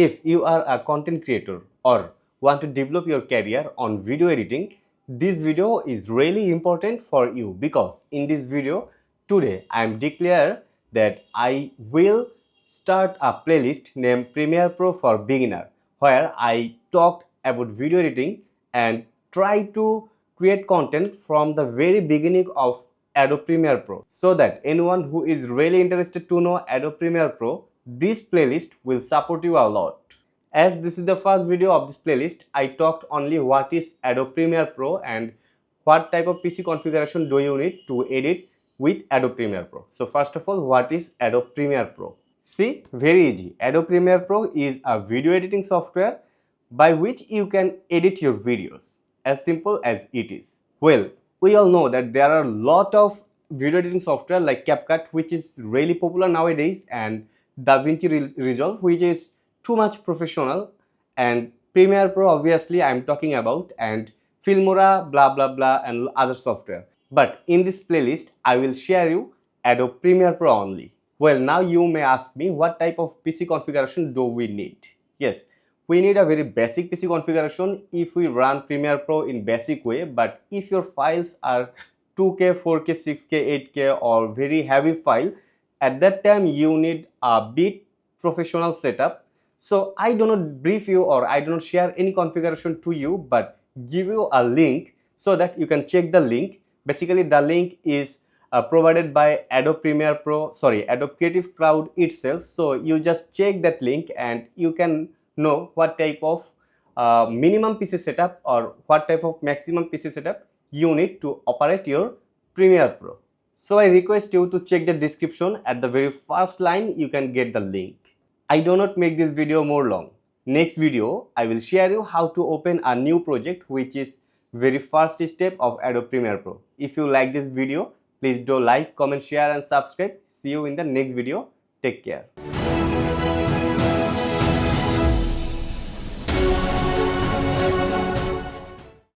If you are a content creator or want to develop your career on video editing, this video is really important for you because in this video today I am declare that I will start a playlist named Premiere Pro for Beginner where I talked about video editing and try to create content from the very beginning of Adobe Premiere Pro so that anyone who is really interested to know Adobe Premiere Pro, this playlist will support you a lot. As this is the first video of this playlist, I talked only what is Adobe Premiere Pro and what type of PC configuration do you need to edit with Adobe Premiere Pro. So first of all, what is Adobe Premiere Pro? See, very easy. Adobe Premiere Pro is a video editing software by which you can edit your videos, as simple as it is. Well, we all know that there are a lot of video editing software like CapCut, which is really popular nowadays, and DaVinci Resolve, which is too much professional, and Premiere Pro obviously I'm talking about, and Filmora, blah blah blah, and other software. But in this playlist I will share you Adobe Premiere Pro only. Well, now you may ask me what type of PC configuration do we need? Yes, we need a very basic PC configuration if we run Premiere Pro in basic way, but if your files are 2K, 4K, 6K, 8K or very heavy file, at that time you need a bit professional setup. So I do not brief you or I do not share any configuration to you, but give you a link so that you can check the link. Basically the link is provided by Adobe Creative Cloud itself. So you just check that link and you can know what type of minimum PC setup or what type of maximum PC setup you need to operate your Premiere Pro. So I request you to check the description. At the very first line you can get the link. I do not make this video more long. Next video I will share you how to open a new project, which is very first step of Adobe Premiere Pro. If you like this video, please do like, comment, share and subscribe. See you in the next video. Take care.